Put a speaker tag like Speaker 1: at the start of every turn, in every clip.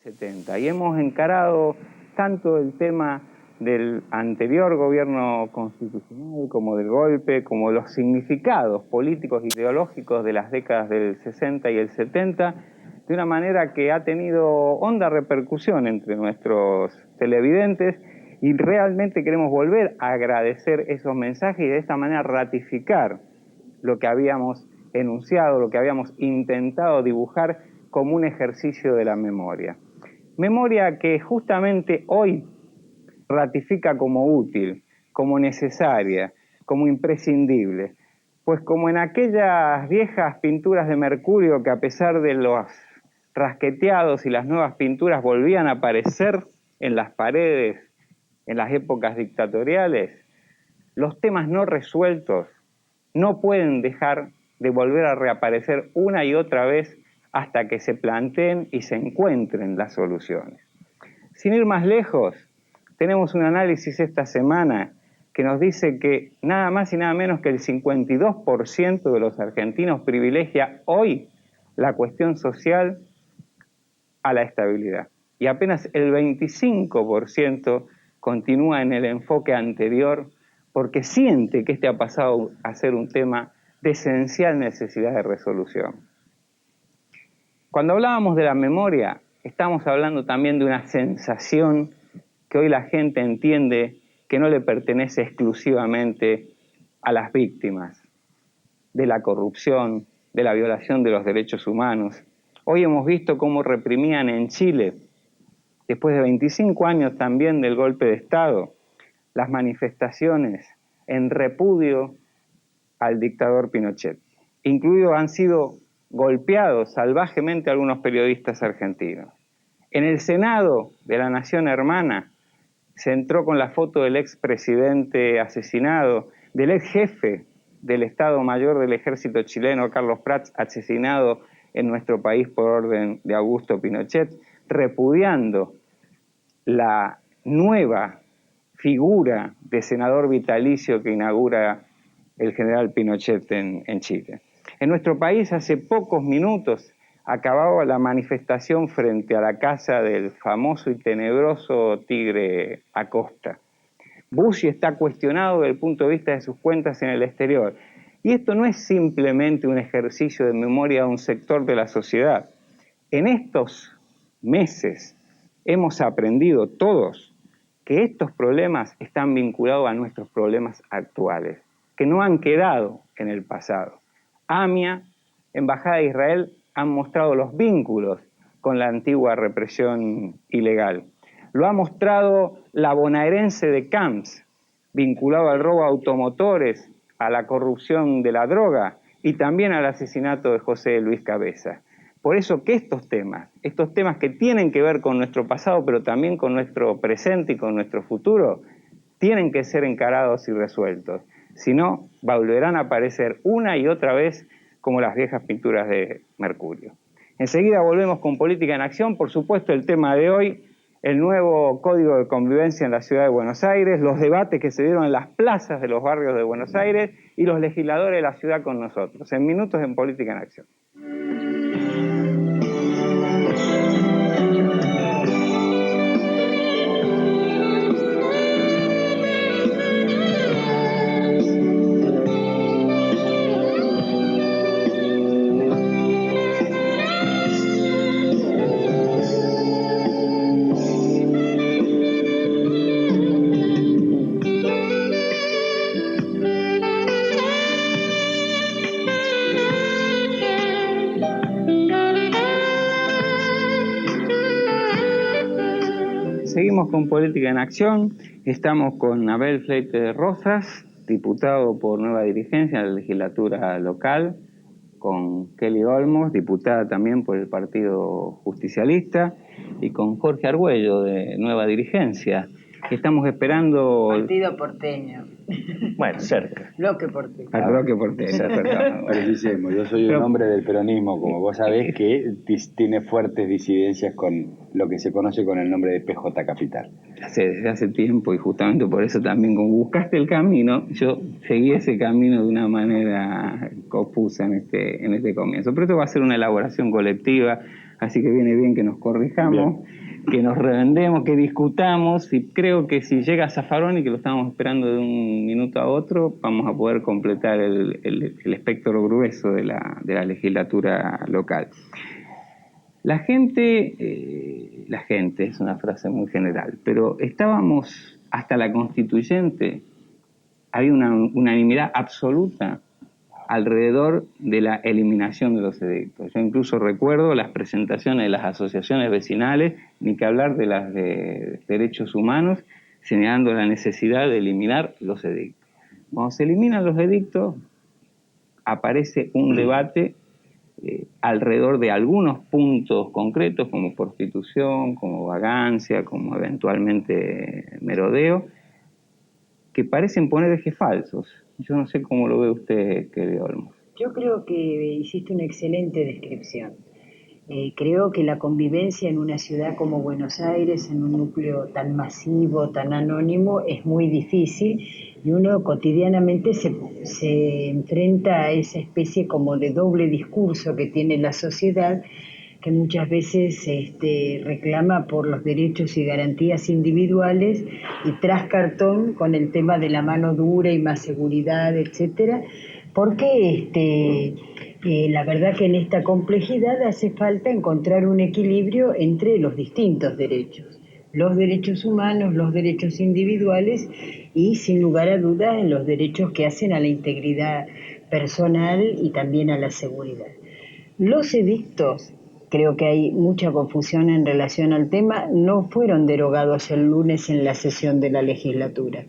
Speaker 1: 70. Y hemos encarado tanto el tema del anterior gobierno constitucional como del golpe, como los significados políticos e ideológicos de las décadas del 60 y el 70, de una manera que ha tenido honda repercusión entre nuestros televidentes, y realmente queremos volver a agradecer esos mensajes y de esta manera ratificar lo que habíamos enunciado, lo que habíamos intentado dibujar como un ejercicio de la memoria. Memoria que justamente hoy ratifica como útil, como necesaria, como imprescindible. Pues como en aquellas viejas pinturas de Mercurio que a pesar de los rasqueteados y las nuevas pinturas volvían a aparecer en las paredes en las épocas dictatoriales, los temas no resueltos no pueden dejar de volver a reaparecer una y otra vez hasta que se planteen y se encuentren las soluciones. Sin ir más lejos, tenemos un análisis esta semana que nos dice que nada más y nada menos que el 52% de los argentinos privilegia hoy la cuestión social a la estabilidad. Y apenas el 25% continúa en el enfoque anterior porque siente que este ha pasado a ser un tema de esencial necesidad de resolución. Cuando hablábamos de la memoria, estamos hablando también de una sensación que hoy la gente entiende que no le pertenece exclusivamente a las víctimas de la corrupción, de la violación de los derechos humanos. Hoy hemos visto cómo reprimían en Chile, después de 25 años también del golpe de Estado, las manifestaciones en repudio al dictador Pinochet. Incluidos han sido golpeados salvajemente algunos periodistas argentinos. En el Senado de la Nación Hermana se entró con la foto del expresidente asesinado, del ex jefe del Estado Mayor del Ejército chileno, Carlos Prats, asesinado en nuestro país por orden de Augusto Pinochet, repudiando la nueva figura de senador vitalicio que inaugura el general Pinochet en Chile. En nuestro país hace pocos minutos acababa la manifestación frente a la casa del famoso y tenebroso Tigre Acosta. Bussi está cuestionado desde el punto de vista de sus cuentas en el exterior. Y esto no es simplemente un ejercicio de memoria de un sector de la sociedad. En estos meses hemos aprendido todos que estos problemas están vinculados a nuestros problemas actuales, que no han quedado en el pasado. AMIA, Embajada de Israel, han mostrado los vínculos con la antigua represión ilegal. Lo ha mostrado la bonaerense de Camps, vinculado al robo de automotores, a la corrupción de la droga y también al asesinato de José Luis Cabeza. Por eso que estos temas que tienen que ver con nuestro pasado, pero también con nuestro presente y con nuestro futuro, tienen que ser encarados y resueltos. Si no, volverán a aparecer una y otra vez como las viejas pinturas de Mercurio. Enseguida volvemos con Política en Acción, por supuesto el tema de hoy, el nuevo Código de Convivencia en la Ciudad de Buenos Aires, los debates que se dieron en las plazas de los barrios de Buenos Aires y los legisladores de la ciudad con nosotros. En minutos en Política en Acción. Seguimos con Política en Acción, estamos con Abel Fleite de Rosas, diputado por Nueva Dirigencia en la legislatura local, con Kelly Olmos, diputada también por el Partido Justicialista, y con Jorge Argüello de Nueva Dirigencia estamos esperando...
Speaker 2: Partido porteño.
Speaker 3: Bueno, cerca.
Speaker 2: Bloque porteño.
Speaker 1: Al bloque porteño, perdón.
Speaker 4: Precisemos, yo soy un hombre del peronismo, como vos sabés, que tiene fuertes disidencias con lo que se conoce con el nombre de PJ Capital.
Speaker 1: Desde hace tiempo, y justamente por eso también, como buscaste el camino, yo seguí ese camino de una manera confusa en este comienzo. Pero esto va a ser una elaboración colectiva, así que viene bien que nos corrijamos, que nos revendemos, que discutamos, y creo que si llega Zaffaroni, que lo estamos esperando de un minuto a otro, vamos a poder completar el espectro grueso de la legislatura local. La gente es una frase muy general, pero estábamos hasta la constituyente, había una unanimidad absoluta alrededor de la eliminación de los edictos. Yo incluso recuerdo las presentaciones de las asociaciones vecinales, ni que hablar de las de derechos humanos, señalando la necesidad de eliminar los edictos. Cuando se eliminan los edictos, aparece un debate alrededor de algunos puntos concretos, como prostitución, como vagancia, como eventualmente merodeo, que parecen poner ejes falsos. Yo no sé cómo lo ve usted, querido Olmos.
Speaker 2: Yo creo que hiciste una excelente descripción. Creo que la convivencia en una ciudad como Buenos Aires, en un núcleo tan masivo, tan anónimo, es muy difícil, y uno cotidianamente se enfrenta a esa especie como de doble discurso que tiene la sociedad, que muchas veces reclama por los derechos y garantías individuales, y tras cartón con el tema de la mano dura y más seguridad, etcétera, porque la verdad que en esta complejidad hace falta encontrar un equilibrio entre los distintos derechos, los derechos humanos, los derechos individuales y, sin lugar a dudas, los derechos que hacen a la integridad personal y también a la seguridad. Los edictos, creo que hay mucha confusión en relación al tema, no fueron derogados el lunes en la sesión de la legislatura.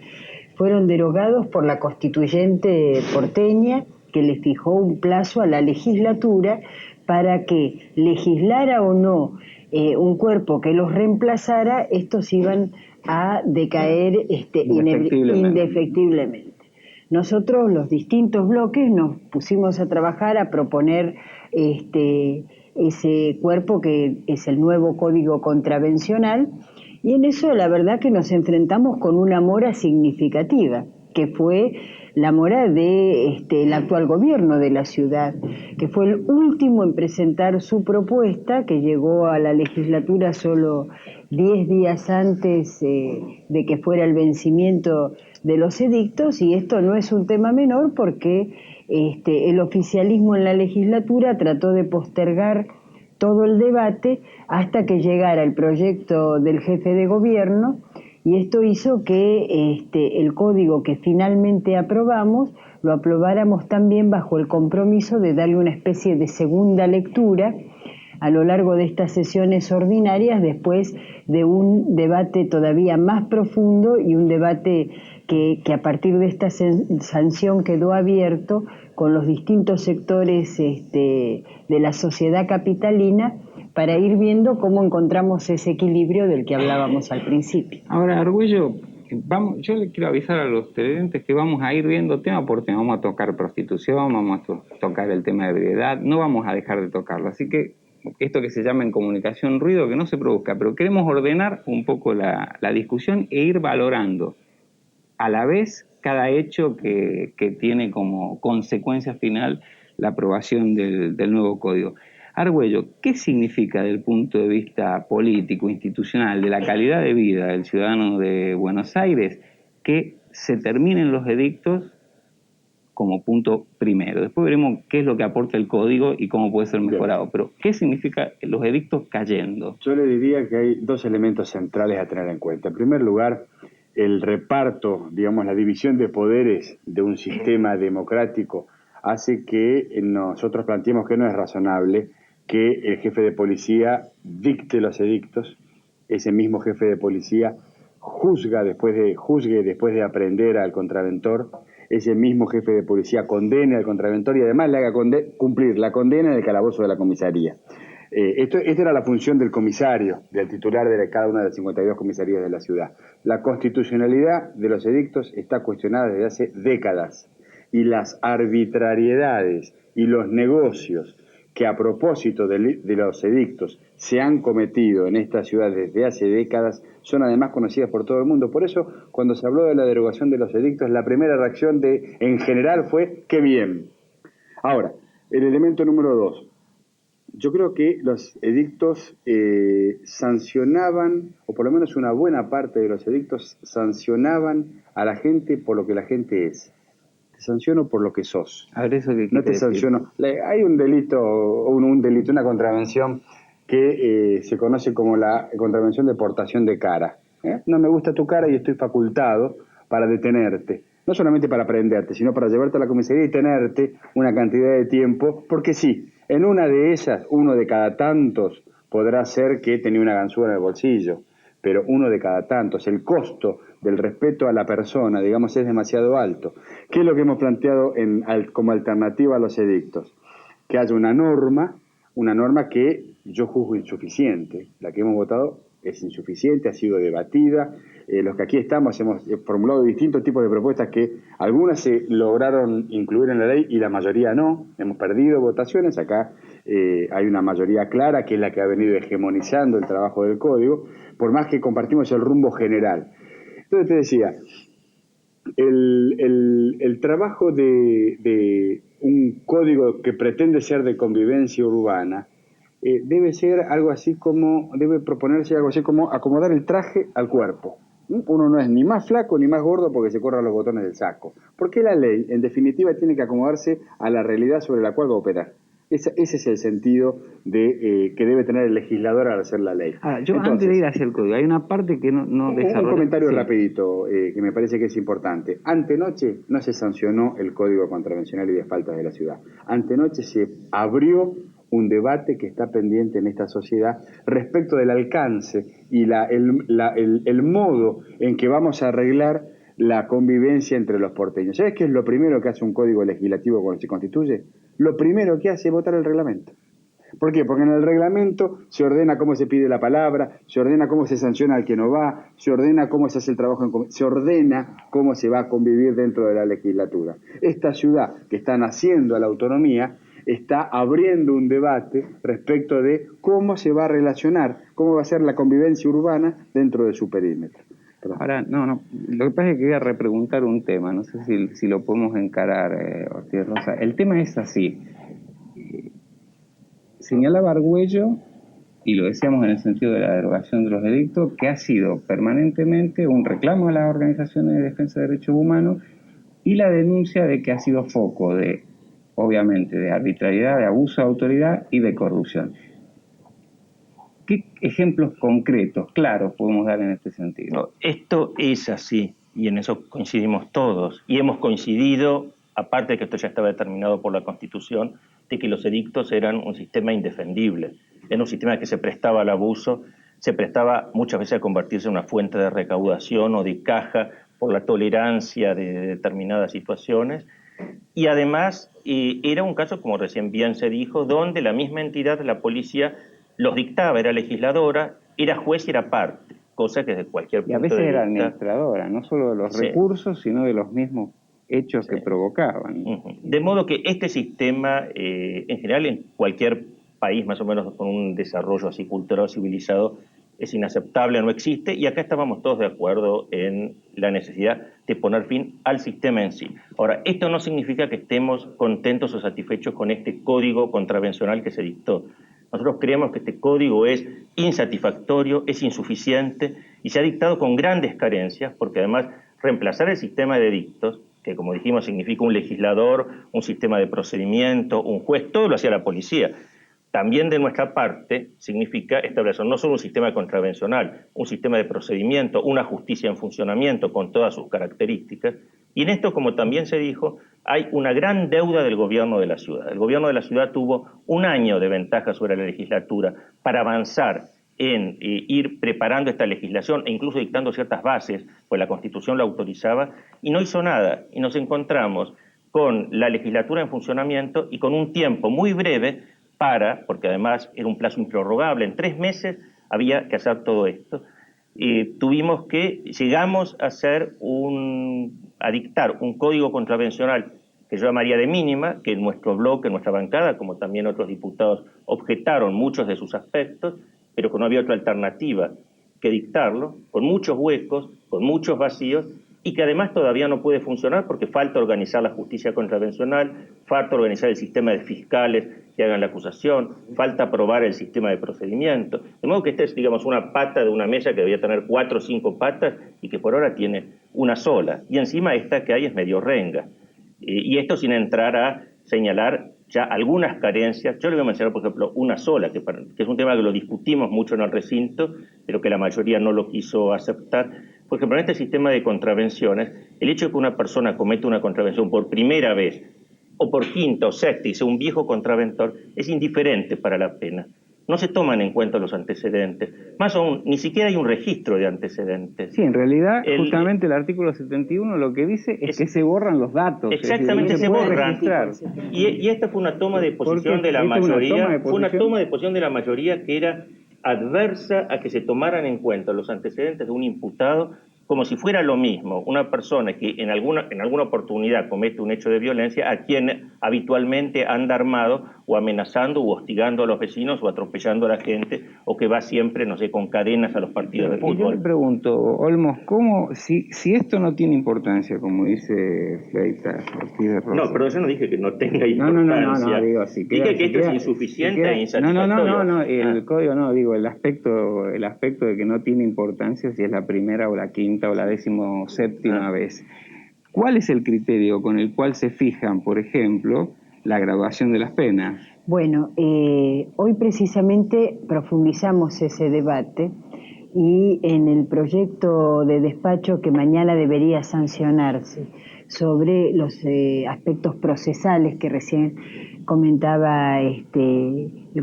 Speaker 2: Fueron derogados por la constituyente porteña, que le fijó un plazo a la legislatura para que legislara o no un cuerpo que los reemplazara, estos iban a decaer indefectiblemente. Nosotros, los distintos bloques, nos pusimos a trabajar, a proponer ese cuerpo que es el nuevo Código Contravencional, y en eso la verdad que nos enfrentamos con una mora significativa, que fue la mora del actual gobierno de la ciudad, que fue el último en presentar su propuesta, que llegó a la legislatura solo 10 días antes de que fuera el vencimiento de los edictos, y esto no es un tema menor porque el oficialismo en la legislatura trató de postergar todo el debate hasta que llegara el proyecto del jefe de gobierno, y esto hizo que el código que finalmente aprobamos lo aprobáramos también bajo el compromiso de darle una especie de segunda lectura a lo largo de estas sesiones ordinarias, después de un debate todavía más profundo y un debate que a partir de esta sanción quedó abierto con los distintos sectores de la sociedad capitalina, para ir viendo cómo encontramos ese equilibrio del que hablábamos al principio.
Speaker 1: Ahora, Argüello, yo le quiero avisar a los televidentes que vamos a ir viendo tema por tema. Vamos a tocar prostitución, vamos a tocar el tema de ebriedad, no vamos a dejar de tocarlo. Así que esto que se llama en comunicación ruido, que no se produzca, pero queremos ordenar un poco la discusión e ir valorando a la vez cada hecho que tiene como consecuencia final la aprobación del nuevo código. Argüello, ¿qué significa desde el punto de vista político, institucional, de la calidad de vida del ciudadano de Buenos Aires, que se terminen los edictos como punto primero? Después veremos qué es lo que aporta el código y cómo puede ser mejorado. Pero, ¿qué significa los edictos cayendo?
Speaker 4: Yo le diría que hay dos elementos centrales a tener en cuenta. En primer lugar, el reparto, digamos, la división de poderes de un sistema democrático hace que nosotros planteemos que no es razonable que el jefe de policía dicte los edictos. Ese mismo jefe de policía juzgue después de aprender al contraventor. Ese mismo jefe de policía condene al contraventor y además le haga cumplir la condena en el calabozo de la comisaría. Esta era la función del comisario, del titular de cada una de las 52 comisarías de la ciudad. La constitucionalidad de los edictos está cuestionada desde hace décadas y las arbitrariedades y los negocios que a propósito de los edictos se han cometido en esta ciudad desde hace décadas son además conocidas por todo el mundo. Por eso, cuando se habló de la derogación de los edictos, la primera reacción en general fue ¡qué bien! Ahora, el elemento número 2. Yo creo que los edictos sancionaban, o por lo menos una buena parte de los edictos sancionaban a la gente por lo que la gente es. Te sanciono por lo que sos.
Speaker 1: A ver, eso que
Speaker 4: no te sanciono. Hay un delito, una contravención que se conoce como la contravención de portación de cara. No me gusta tu cara y estoy facultado para detenerte. No solamente para prenderte, sino para llevarte a la comisaría y tenerte una cantidad de tiempo, porque sí, en una de ellas, uno de cada tantos podrá ser que tenía una ganzúa en el bolsillo, pero uno de cada tantos, el costo del respeto a la persona, digamos, es demasiado alto. ¿Qué es lo que hemos planteado como alternativa a los edictos? Que haya una norma que yo juzgo insuficiente. La que hemos votado es insuficiente, ha sido debatida. Los que aquí estamos hemos formulado distintos tipos de propuestas que algunas se lograron incluir en la ley y la mayoría no. Hemos perdido votaciones. Acá hay una mayoría clara que es la que ha venido hegemonizando el trabajo del código, por más que compartimos el rumbo general. Entonces te decía, el trabajo de un código que pretende ser de convivencia urbana debe proponerse algo así como acomodar el traje al cuerpo. Uno no es ni más flaco ni más gordo porque se corran los botones del saco. Porque la ley, en definitiva, tiene que acomodarse a la realidad sobre la cual va a operar. Ese es el sentido que debe tener el legislador al hacer la ley.
Speaker 1: Entonces, antes de ir hacia el código, hay una parte que no desarrolla.
Speaker 4: Un comentario rapidito que me parece que es importante. Antenoche no se sancionó el Código Contravencional y de Faltas de la ciudad. Antenoche se abrió un debate que está pendiente en esta sociedad respecto del alcance y el modo en que vamos a arreglar la convivencia entre los porteños. ¿Sabes qué es lo primero que hace un código legislativo cuando se constituye? Lo primero que hace es votar el reglamento. ¿Por qué? Porque en el reglamento se ordena cómo se pide la palabra, se ordena cómo se sanciona al que no va, se ordena cómo se hace el trabajo, se ordena cómo se va a convivir dentro de la legislatura. Esta ciudad que está naciendo a la autonomía está abriendo un debate respecto de cómo se va a relacionar, cómo va a ser la convivencia urbana dentro de su perímetro. Perdón.
Speaker 1: Ahora, no, lo que pasa es que voy a repreguntar un tema, no sé si lo podemos encarar, Ortiz Rosa. El tema es así. Señalaba Argüello, y lo decíamos en el sentido de la derogación de los edictos, que ha sido permanentemente un reclamo a las organizaciones de defensa de derechos humanos y la denuncia de que ha sido foco de, obviamente, de arbitrariedad, de abuso de autoridad y de corrupción. ¿Qué ejemplos concretos, claros, podemos dar en este sentido?
Speaker 3: No, esto es así, y en eso coincidimos todos. Y hemos coincidido, aparte de que esto ya estaba determinado por la Constitución, de que los edictos eran un sistema indefendible. Era un sistema que se prestaba al abuso, se prestaba muchas veces a convertirse en una fuente de recaudación o de caja por la tolerancia de determinadas situaciones. Y además era un caso, como recién bien se dijo, donde la misma entidad, la policía, los dictaba, era legisladora, era juez y era parte, cosa que desde cualquier punto de vista...
Speaker 1: Y a veces era administradora, no solo de los recursos, sino de los mismos hechos que provocaban.
Speaker 3: De modo que este sistema, en general, en cualquier país más o menos con un desarrollo así cultural civilizado, es inaceptable, no existe, y acá estábamos todos de acuerdo en la necesidad de poner fin al sistema en sí. Ahora, esto no significa que estemos contentos o satisfechos con este código contravencional que se dictó. Nosotros creemos que este código es insatisfactorio, es insuficiente y se ha dictado con grandes carencias, porque además reemplazar el sistema de edictos, que como dijimos significa un legislador, un sistema de procedimiento, un juez, todo lo hacía la policía. También de nuestra parte significa establecer no solo un sistema contravencional, un sistema de procedimiento, una justicia en funcionamiento con todas sus características. Y en esto, como también se dijo, hay una gran deuda del gobierno de la ciudad. El gobierno de la ciudad tuvo un año de ventaja sobre la legislatura para avanzar en ir preparando esta legislación e incluso dictando ciertas bases, pues la Constitución la autorizaba, y no hizo nada. Y nos encontramos con la legislatura en funcionamiento y con un tiempo muy breve porque además era un plazo improrrogable, en 3 meses había que hacer todo esto. Llegamos a dictar un código contravencional que yo llamaría de mínima, que en nuestro bloque, en nuestra bancada, como también otros diputados, objetaron muchos de sus aspectos, pero que no había otra alternativa que dictarlo, con muchos huecos, con muchos vacíos, y que además todavía no puede funcionar porque falta organizar la justicia contravencional, falta organizar el sistema de fiscales que hagan la acusación, falta aprobar el sistema de procedimiento. De modo que esta es, digamos, una pata de una mesa que debía tener 4 o 5 patas y que por ahora tiene una sola. Y encima esta que hay es medio renga. Y esto sin entrar a señalar ya algunas carencias. Yo le voy a mencionar, por ejemplo, una sola, que es un tema que lo discutimos mucho en el recinto, pero que la mayoría no lo quiso aceptar. Por ejemplo, en este sistema de contravenciones, el hecho de que una persona cometa una contravención por primera vez, o por quinta o sexta, y sea un viejo contraventor, es indiferente para la pena. No se toman en cuenta los antecedentes. Más aún, ni siquiera hay un registro de antecedentes.
Speaker 1: Sí, en realidad, justamente el artículo 71 lo que dice es que se borran los datos.
Speaker 3: Exactamente, se borran. Y esta fue una toma de posición de la mayoría, fue una toma de posición de la mayoría que era adversa a que se tomaran en cuenta los antecedentes de un imputado como si fuera lo mismo una persona que en alguna oportunidad comete un hecho de violencia a quien habitualmente anda armado o amenazando o hostigando a los vecinos o atropellando a la gente o que va siempre, no sé, con cadenas a los partidos de fútbol.
Speaker 1: Yo le pregunto, Olmos, ¿cómo, si esto no tiene importancia, como dice Fleitas Ortiz de Rosa?
Speaker 3: No, pero yo no dije que no tenga importancia.
Speaker 1: No, digo, si
Speaker 3: dije
Speaker 1: queda,
Speaker 3: que esto es insuficiente e insatisfactorio.
Speaker 1: No, el código no, digo, el aspecto de que no tiene importancia si es la primera o la quinta o la 17ª vez. ¿Cuál es el criterio con el cual se fijan, por ejemplo, la graduación de las penas?
Speaker 2: Bueno, hoy precisamente profundizamos ese debate y en el proyecto de despacho que mañana debería sancionarse sobre los aspectos procesales que recién comentaba el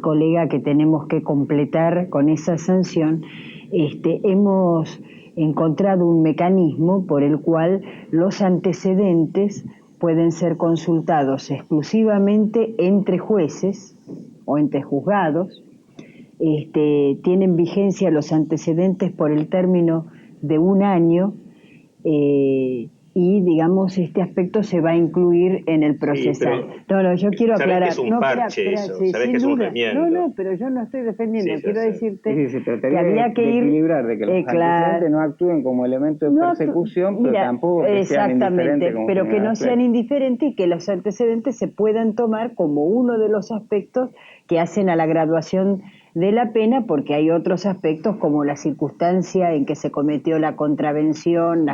Speaker 2: colega que tenemos que completar con esa sanción, hemos encontrado un mecanismo por el cual los antecedentes pueden ser consultados exclusivamente entre jueces o entre juzgados. Tienen vigencia los antecedentes por el término de 1 año y, digamos, este aspecto se va a incluir en el procesal.
Speaker 3: Sí,
Speaker 2: no, yo quiero aclarar.
Speaker 3: Sabés que es un parche eso, sabés que es un remiendo.
Speaker 2: No, pero yo no estoy defendiendo.
Speaker 3: Sí,
Speaker 2: quiero decirte
Speaker 1: se trataría
Speaker 2: que había que ir...
Speaker 1: equilibrar, de que los antecedentes no actúen como elemento de persecución, pero tampoco que sean indiferentes.
Speaker 2: Pero que no sean indiferentes y que los antecedentes se puedan tomar como uno de los aspectos que hacen a la graduación de la pena, porque hay otros aspectos como la circunstancia en que se cometió la contravención,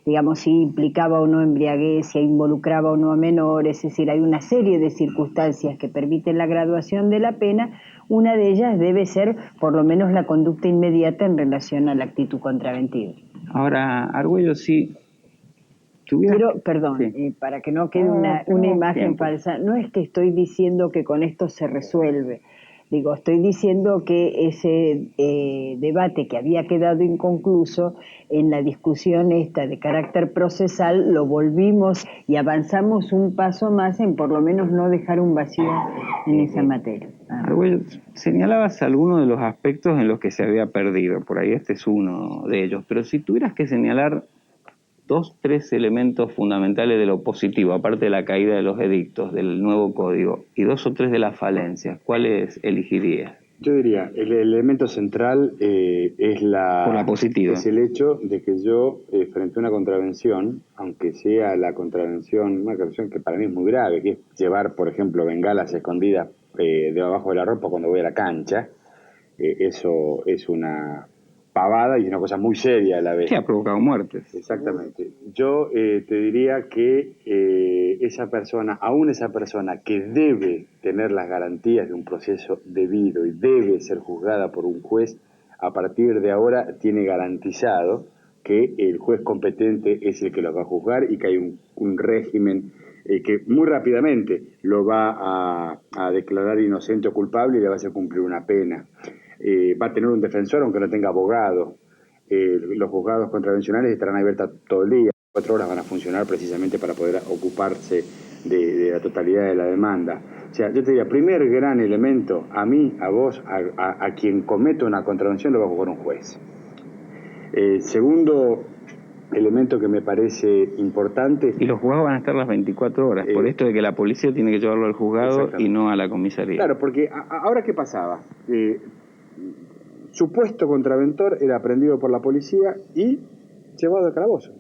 Speaker 2: digamos, si implicaba o no embriaguez, si involucraba o no a menores, es decir, hay una serie de circunstancias que permiten la graduación de la pena. Una de ellas debe ser por lo menos la conducta inmediata en relación a la actitud contraventiva.
Speaker 1: Ahora, Argüello, sí.
Speaker 2: Pero, perdón, para que no quede una imagen falsa, no es que estoy diciendo que con esto se resuelve. Digo, estoy diciendo que ese debate que había quedado inconcluso en la discusión esta de carácter procesal lo volvimos y avanzamos un paso más en por lo menos no dejar un vacío en esa materia.
Speaker 1: Argüello, señalabas algunos de los aspectos en los que se había perdido, por ahí este es uno de ellos, pero si tuvieras que señalar 2, 3 elementos fundamentales de lo positivo, aparte de la caída de los edictos del nuevo código, y 2 o 3 de las falencias, ¿cuáles elegirías?
Speaker 4: Yo diría, el elemento central es el hecho de que yo, frente a una contravención, aunque sea una contravención que para mí es muy grave, que es llevar, por ejemplo, bengalas escondidas debajo de la ropa cuando voy a la cancha, eso es una pavada y una cosa muy seria a la vez.
Speaker 1: Que ha provocado muertes.
Speaker 4: Exactamente. Yo te diría que esa persona que debe tener las garantías de un proceso debido y debe ser juzgada por un juez, a partir de ahora tiene garantizado que el juez competente es el que lo va a juzgar y que hay un régimen que muy rápidamente lo va a declarar inocente o culpable y le va a hacer cumplir una pena. Va a tener un defensor aunque no tenga abogado. Los juzgados contravencionales estarán abiertos todo el día. 4 horas van a funcionar precisamente para poder ocuparse de la totalidad de la demanda. O sea, yo te diría, primer gran elemento, a mí, a vos, a quien cometa una contravención lo va a juzgar un juez. Segundo elemento que me parece importante...
Speaker 1: Y los juzgados van a estar las 24 horas, por esto de que la policía tiene que llevarlo al juzgado y no a la comisaría.
Speaker 4: Claro, porque ahora ¿qué pasaba? Supuesto contraventor era aprendido por la policía y llevado al calabozo.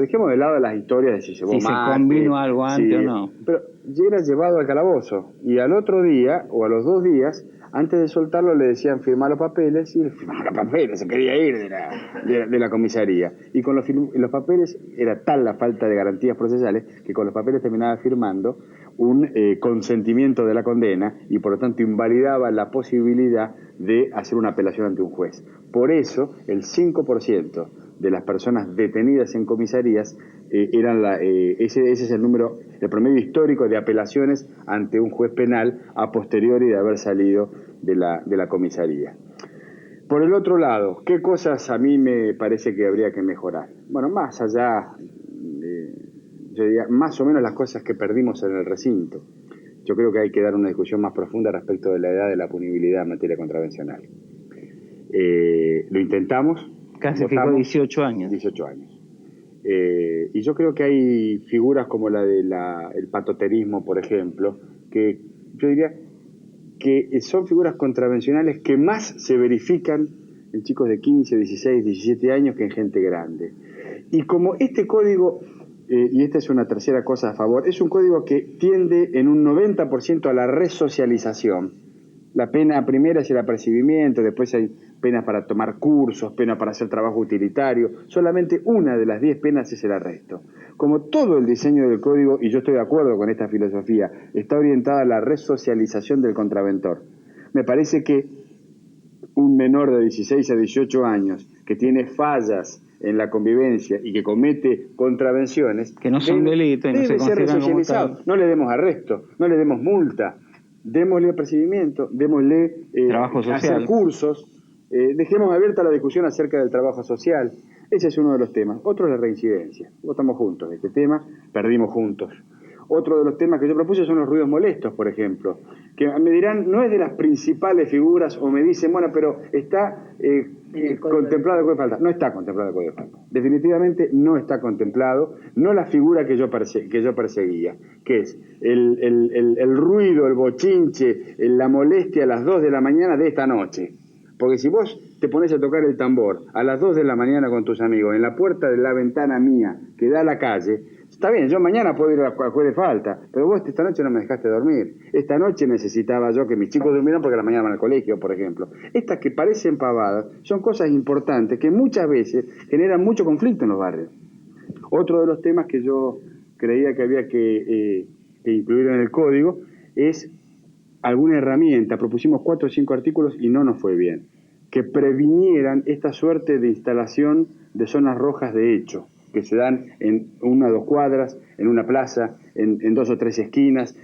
Speaker 4: Dejemos de lado las historias de si llevó
Speaker 1: si
Speaker 4: mate,
Speaker 1: se combinó algo antes o no.
Speaker 4: Pero ya era llevado al calabozo. Y al otro día, o a los 2 días, antes de soltarlo le decían firmar los papeles, y él firmaba los papeles, se quería ir de la comisaría. Y con los papeles era tal la falta de garantías procesales que con los papeles terminaba firmando un consentimiento de la condena y por lo tanto invalidaba la posibilidad de hacer una apelación ante un juez. Por eso el 5% de las personas detenidas en comisarías ese es el número, el promedio histórico de apelaciones ante un juez penal a posteriori de haber salido de la comisaría. Por el otro lado, ¿qué cosas a mí me parece que habría que mejorar? Bueno, más allá, yo diría, más o menos las cosas que perdimos en el recinto. Yo creo que hay que dar una discusión más profunda respecto de la edad de la punibilidad en materia contravencional. Lo intentamos.
Speaker 1: Casi fijó 18 años.
Speaker 4: 18 años. Y yo creo que hay figuras como la del patoterismo, por ejemplo, que yo diría que son figuras contravencionales que más se verifican en chicos de 15, 16, 17 años que en gente grande. Y como este código, y esta es una tercera cosa a favor, es un código que tiende en un 90% a la resocialización. La pena primera es el apercibimiento, después hay penas para tomar cursos, penas para hacer trabajo utilitario. Solamente una de las 10 penas es el arresto. Como todo el diseño del código, y yo estoy de acuerdo con esta filosofía, está orientada a la resocialización del contraventor. Me parece que un menor de 16 a 18 años que tiene fallas en la convivencia y que comete contravenciones...
Speaker 1: Que no son delitos y no se
Speaker 4: ser resocializado. No le demos arresto, no le demos multa. Démosle apercibimiento, démosle
Speaker 1: trabajo social.
Speaker 4: Hacer cursos, dejemos abierta la discusión acerca del trabajo social. Ese es uno de los temas. Otro es la reincidencia. Votamos juntos este tema, perdimos juntos. Otro de los temas que yo propuse son los ruidos molestos, por ejemplo, que me dirán, no es de las principales figuras, o me dicen, bueno, pero está contemplado el Código de Falta. No está contemplado el Código de Falta. Definitivamente no está contemplado, no la figura que yo perseguía, que es el ruido, el bochinche, la molestia a las 2 de la mañana de esta noche. Porque si vos te pones a tocar el tambor a las 2 de la mañana con tus amigos en la puerta de la ventana mía que da a la calle, está bien, yo mañana puedo ir a juez de falta, pero vos esta noche no me dejaste dormir. Esta noche necesitaba yo que mis chicos durmieran porque a la mañana van al colegio, por ejemplo. Estas que parecen pavadas son cosas importantes que muchas veces generan mucho conflicto en los barrios. Otro de los temas que yo creía que había que incluir en el código es alguna herramienta. Propusimos 4 o 5 artículos y no nos fue bien, que previnieran esta suerte de instalación de zonas rojas de hecho, que se dan en 1 o 2 cuadras, en una plaza, en 2 o 3 esquinas,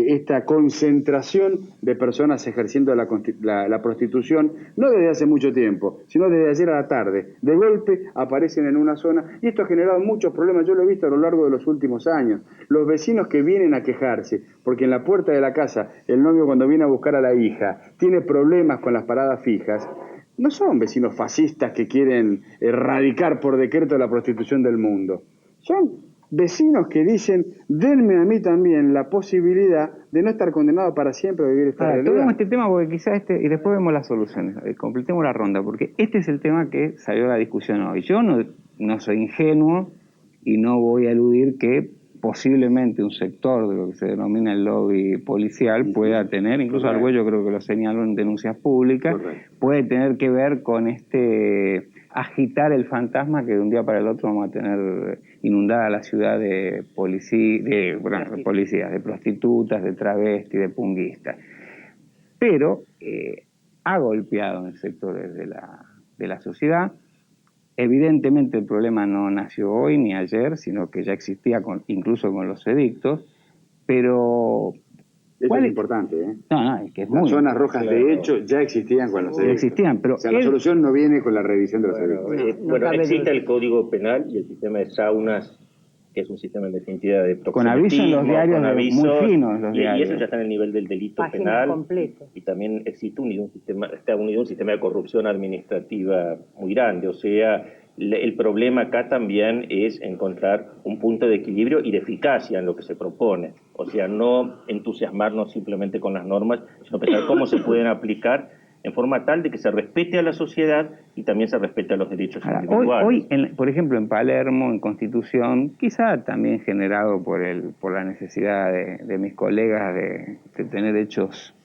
Speaker 4: esta concentración de personas ejerciendo la prostitución, no desde hace mucho tiempo, sino desde ayer a la tarde. De golpe aparecen en una zona, y esto ha generado muchos problemas, yo lo he visto a lo largo de los últimos años. Los vecinos que vienen a quejarse, porque en la puerta de la casa, el novio cuando viene a buscar a la hija, tiene problemas con las paradas fijas, no son vecinos fascistas que quieren erradicar por decreto la prostitución del mundo. Son vecinos que dicen, denme a mí también la posibilidad de no estar condenado para siempre a vivir esta realidad.
Speaker 1: Tomemos este tema porque quizás y después vemos las soluciones, completemos la ronda, porque este es el tema que salió a la discusión hoy. Yo no soy ingenuo y no voy a eludir que posiblemente un sector de lo que se denomina el lobby policial pueda tener, incluso Argüello creo que lo señaló en denuncias públicas, puede tener que ver con agitar el fantasma que de un día para el otro vamos a tener inundada la ciudad de policías, de prostitutas, de travestis, de punguistas. Pero ha golpeado en sectores de la sociedad. Evidentemente el problema no nació hoy ni ayer, sino que ya existía incluso con los edictos, pero...
Speaker 4: Eso es importante, ¿eh?
Speaker 1: No, es que es
Speaker 4: las zonas rojas de hecho ya existían con los edictos.
Speaker 1: Pero
Speaker 4: o sea, la solución no viene con la revisión de los edictos.
Speaker 3: Existe el Código Penal y el sistema de saunas que es un sistema en definitiva de
Speaker 1: con aviso en los diarios,
Speaker 3: con avisos,
Speaker 1: muy finos los
Speaker 3: y
Speaker 1: diarios.
Speaker 3: eso ya está en el nivel del delito
Speaker 2: Páginas
Speaker 3: penal.
Speaker 2: completas.
Speaker 3: Y también existe está unido un sistema de corrupción administrativa muy grande. O sea, el problema acá también es encontrar un punto de equilibrio y de eficacia en lo que se propone. O sea, no entusiasmarnos simplemente con las normas, sino pensar cómo se pueden aplicar en forma tal de que se respete a la sociedad y también se respete a los derechos individuales.
Speaker 1: Hoy por ejemplo, en Palermo, en Constitución, quizá también generado por la necesidad de mis colegas de tener hechos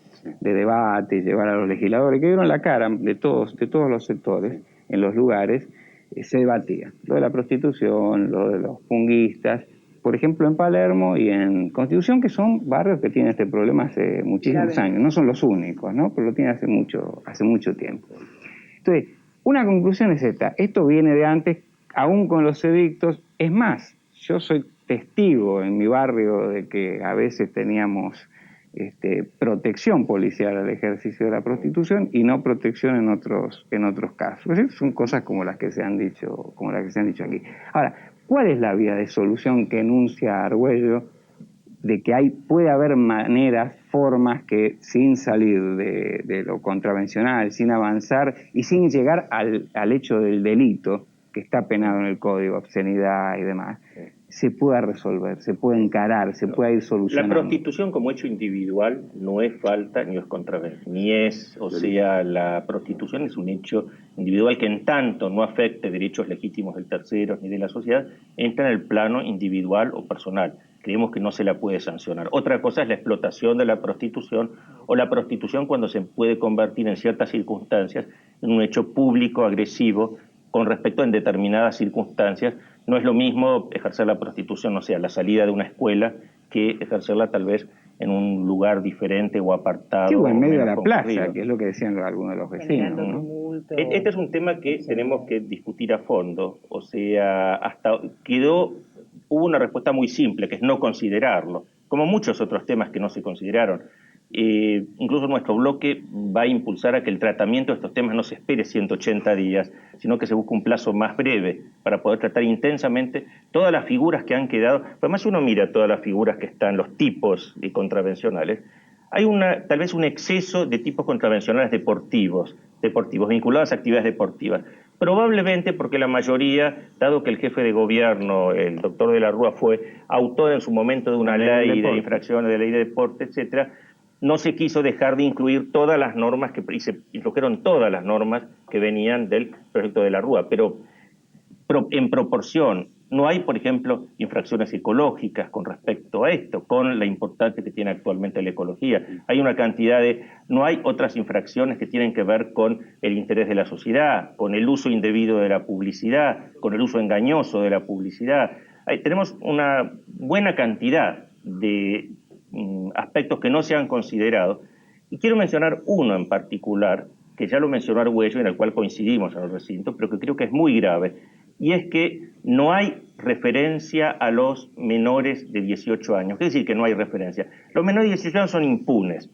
Speaker 1: de debate y llevar a los legisladores, que dieron la cara de todos los sectores, en los lugares, se debatía. Lo de la prostitución, lo de los funguistas, por ejemplo, en Palermo y en Constitución, que son barrios que tienen este problema hace muchísimos años. No son los únicos, ¿no? Pero lo tienen hace mucho tiempo. Entonces, una conclusión es esta. Esto viene de antes, aún con los edictos. Es más, yo soy testigo en mi barrio de que a veces teníamos protección policial al ejercicio de la prostitución y no protección en otros casos. Es decir, son cosas como las que se han dicho aquí. Ahora, ¿cuál es la vía de solución que enuncia Argüello de que puede haber maneras, formas que sin salir de lo contravencional, sin avanzar y sin llegar al hecho del delito que está penado en el código, obscenidad y demás, se pueda resolver, se puede encarar, se pueda ir solucionando?
Speaker 3: La prostitución como hecho individual no es falta ni es contravención, o sea, la prostitución es un hecho individual que en tanto no afecte derechos legítimos del tercero ni de la sociedad, entra en el plano individual o personal. Creemos que no se la puede sancionar. Otra cosa es la explotación de la prostitución o la prostitución cuando se puede convertir en ciertas circunstancias en un hecho público agresivo con respecto en determinadas circunstancias. No es lo mismo ejercer la prostitución, o sea, a la salida de una escuela, que ejercerla tal vez en un lugar diferente o apartado.
Speaker 1: Sí, o en medio de la
Speaker 3: concurrido.
Speaker 1: plaza, que es lo que decían algunos de los vecinos, ¿no?
Speaker 3: Este es un tema que tenemos que discutir a fondo. O sea, hubo una respuesta muy simple, que es no considerarlo, como muchos otros temas que no se consideraron. Incluso nuestro bloque va a impulsar a que el tratamiento de estos temas no se espere 180 días, sino que se busque un plazo más breve para poder tratar intensamente todas las figuras que han quedado. Además, uno mira todas las figuras que están, los tipos contravencionales. Hay tal vez un exceso de tipos contravencionales deportivos vinculados a actividades deportivas. Probablemente porque la mayoría, dado que el jefe de gobierno, el doctor de la Rúa, fue autor en su momento de una ley de infracciones, de ley de deporte, etcétera, no se quiso dejar de incluir todas las normas y se introdujeron todas las normas que venían del proyecto de la Rúa, pero en proporción. No hay, por ejemplo, infracciones ecológicas con respecto a esto, con la importancia que tiene actualmente la ecología. Hay una cantidad no hay otras infracciones que tienen que ver con el interés de la sociedad, con el uso indebido de la publicidad, con el uso engañoso de la publicidad. Tenemos una buena cantidad de aspectos que no se han considerado, y quiero mencionar uno en particular, que ya lo mencionó Argüello, en el cual coincidimos en el recinto, pero que creo que es muy grave, y es que no hay referencia a los menores de 18 años. ¿Qué decir que no hay referencia? Los menores de 18 años son impunes.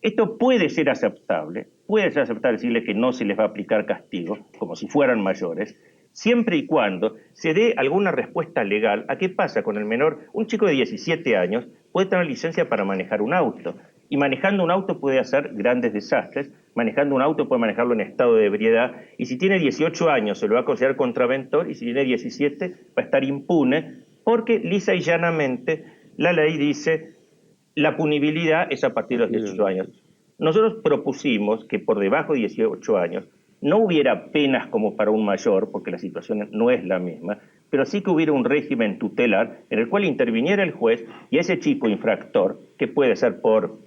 Speaker 3: Esto puede ser aceptable decirles que no se les va a aplicar castigo, como si fueran mayores, siempre y cuando se dé alguna respuesta legal a qué pasa con el menor. Un chico de 17 años puede tener licencia para manejar un auto, y manejando un auto puede hacer grandes desastres. Manejando un auto puede manejarlo en estado de ebriedad, y si tiene 18 años se lo va a considerar contraventor, y si tiene 17 va a estar impune, porque lisa y llanamente la ley dice la punibilidad es a partir de los 18 años. Nosotros propusimos que por debajo de 18 años no hubiera penas como para un mayor, porque la situación no es la misma, pero sí que hubiera un régimen tutelar en el cual interviniera el juez y ese chico infractor, que puede ser por,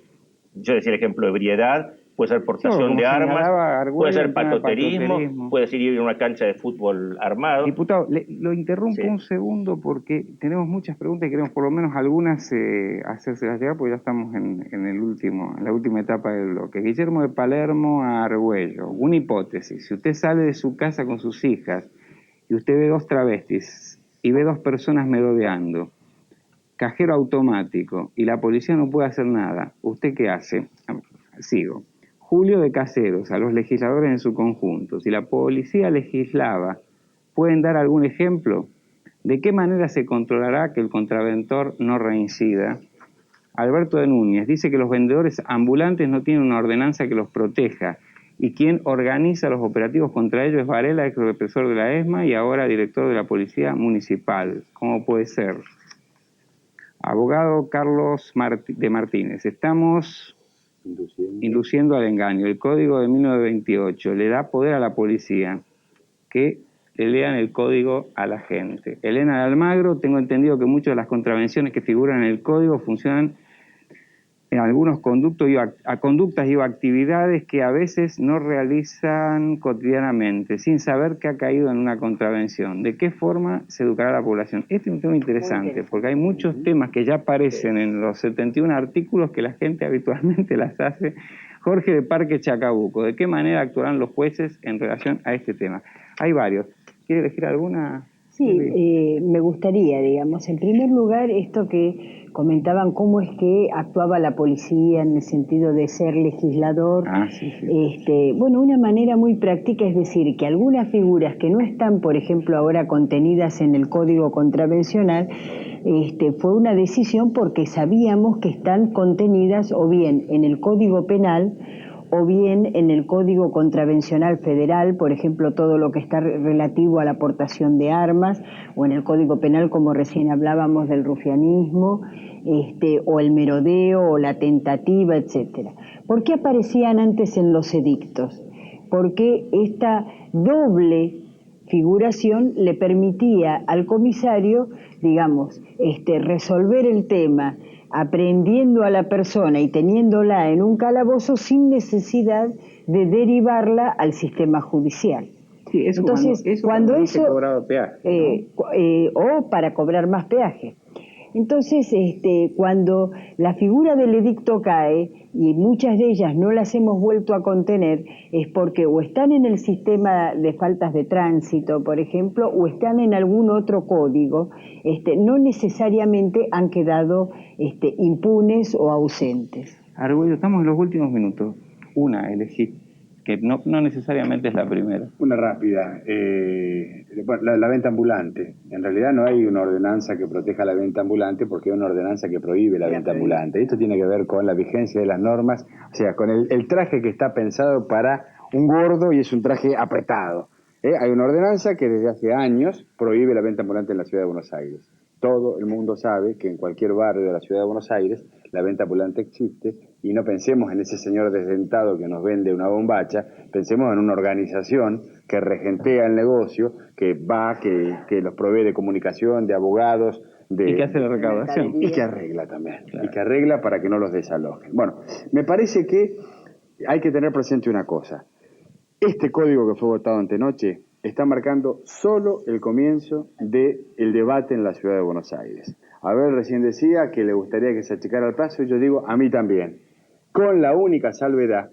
Speaker 3: yo decía el ejemplo, ebriedad, puede ser portación de armas, puede ser patoterismo, puede ser ir a una cancha de fútbol armado.
Speaker 1: Diputado, lo interrumpo un segundo porque tenemos muchas preguntas y queremos por lo menos algunas hacérselas llegar, porque ya estamos en la última etapa del bloque. Guillermo de Palermo a Argüello. Una hipótesis: si usted sale de su casa con sus hijas y usted ve 2 travestis y ve 2 personas merodeando, cajero automático, y la policía no puede hacer nada, ¿usted qué hace? Sigo. Julio de Caseros, a los legisladores en su conjunto. Si la policía legislaba, ¿pueden dar algún ejemplo ¿De qué manera se controlará que el contraventor no reincida? Alberto de Núñez dice que los vendedores ambulantes no tienen una ordenanza que los proteja y quien organiza los operativos contra ellos es Varela, ex represor de la ESMA y ahora director de la Policía Municipal. ¿Cómo puede ser? Abogado Carlos de Martínez, estamos induciendo al engaño. El Código de 1928 le da poder a la policía que le lean el código a la gente. Elena de Almagro, tengo entendido que muchas de las contravenciones que figuran en el código funcionan en algunos conductas y actividades que a veces no realizan cotidianamente, sin saber que ha caído en una contravención. ¿De qué forma se educará a la población? Este es un tema interesante, porque hay muchos temas que ya aparecen en los 71 artículos que la gente habitualmente las hace. Jorge de Parque Chacabuco, ¿de qué manera actuarán los jueces en relación a este tema? Hay varios. ¿Quiere elegir alguna?
Speaker 2: Sí, me gustaría, digamos, en primer lugar, esto que comentaban, cómo es que actuaba la policía en el sentido de ser legislador. Bueno, una manera muy práctica es decir que algunas figuras que no están, por ejemplo, ahora contenidas en el Código Contravencional, fue una decisión porque sabíamos que están contenidas o bien en el Código Penal o bien en el Código Contravencional Federal, por ejemplo, todo lo que está relativo a la aportación de armas, o en el Código Penal, como recién hablábamos, del rufianismo, o el merodeo, o la tentativa, etcétera. ¿Por qué aparecían antes en los edictos? Porque esta doble figuración le permitía al comisario, digamos, resolver el tema aprehendiendo a la persona y teniéndola en un calabozo sin necesidad de derivarla al sistema judicial.
Speaker 1: Sí, eso. Entonces, cuando eso cobrado peaje, ¿no?
Speaker 2: O para cobrar más peaje. Entonces, cuando la figura del edicto cae, y muchas de ellas no las hemos vuelto a contener, es porque o están en el sistema de faltas de tránsito, por ejemplo, o están en algún otro código, no necesariamente han quedado impunes o ausentes.
Speaker 1: Argüello, estamos en los últimos minutos. Una elegí, que no necesariamente es la primera.
Speaker 4: Una rápida. La venta ambulante. En realidad no hay una ordenanza que proteja la venta ambulante porque hay una ordenanza que prohíbe la venta ambulante. Esto tiene que ver con la vigencia de las normas, o sea, con el traje que está pensado para un gordo y es un traje apretado. Hay una ordenanza que desde hace años prohíbe la venta ambulante en la ciudad de Buenos Aires. Todo el mundo sabe que en cualquier barrio de la ciudad de Buenos Aires la venta ambulante existe y no pensemos en ese señor desdentado que nos vende una bombacha, pensemos en una organización que regentea el negocio, que los provee de comunicación, de abogados,
Speaker 1: y que hace la recaudación.
Speaker 4: Y que arregla también, claro. Y que arregla para que no los desalojen. Bueno, me parece que hay que tener presente una cosa. Este código que fue votado antenoche está marcando solo el comienzo del debate en la ciudad de Buenos Aires. Abel recién decía que le gustaría que se achicara el plazo, y yo digo, a mí también, con la única salvedad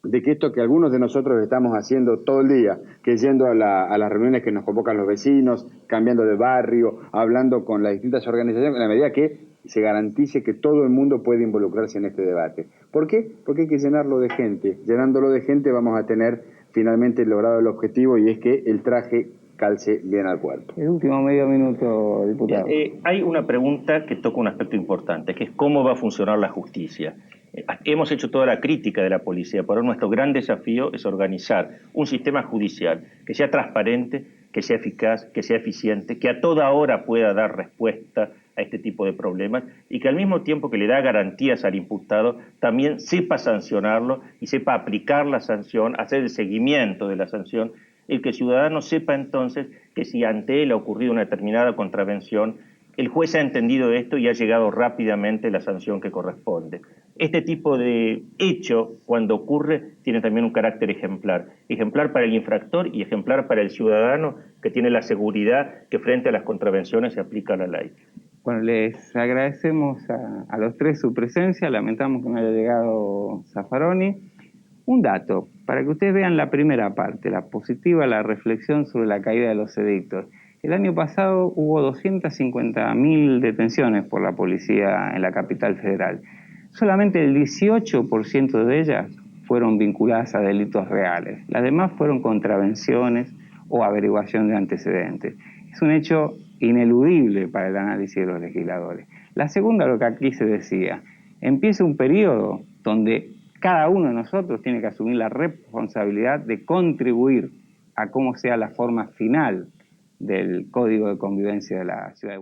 Speaker 4: de que esto que algunos de nosotros estamos haciendo todo el día, que es yendo a las reuniones que nos convocan los vecinos, cambiando de barrio, hablando con las distintas organizaciones, en la medida que se garantice que todo el mundo puede involucrarse en este debate. ¿Por qué? Porque hay que llenarlo de gente. Llenándolo de gente vamos a tener finalmente logrado el objetivo, y es que el traje calce bien al cuerpo.
Speaker 1: El último medio minuto, diputado.
Speaker 3: Hay una pregunta que toca un aspecto importante, que es cómo va a funcionar la justicia. Hemos hecho toda la crítica de la policía, pero nuestro gran desafío es organizar un sistema judicial que sea transparente, que sea eficaz, que sea eficiente, que a toda hora pueda dar respuesta a este tipo de problemas y que al mismo tiempo que le da garantías al imputado, también sepa sancionarlo y sepa aplicar la sanción, hacer el seguimiento de la sanción, el que el ciudadano sepa entonces que si ante él ha ocurrido una determinada contravención, el juez ha entendido esto y ha llegado rápidamente la sanción que corresponde. Este tipo de hecho, cuando ocurre, tiene también un carácter ejemplar. Ejemplar para el infractor y ejemplar para el ciudadano que tiene la seguridad que frente a las contravenciones se aplica la ley.
Speaker 1: Bueno, les agradecemos a los tres su presencia, lamentamos que no haya llegado Zaffaroni. Un dato, para que ustedes vean la primera parte, la positiva, la reflexión sobre la caída de los edictos. El año pasado hubo 250.000 detenciones por la policía en la capital federal. Solamente el 18% de ellas fueron vinculadas a delitos reales. Las demás fueron contravenciones o averiguación de antecedentes. Es un hecho ineludible para el análisis de los legisladores. La segunda, lo que aquí se decía, empieza un periodo donde cada uno de nosotros tiene que asumir la responsabilidad de contribuir a cómo sea la forma final del Código de Convivencia de la Ciudad de Buenos Aires.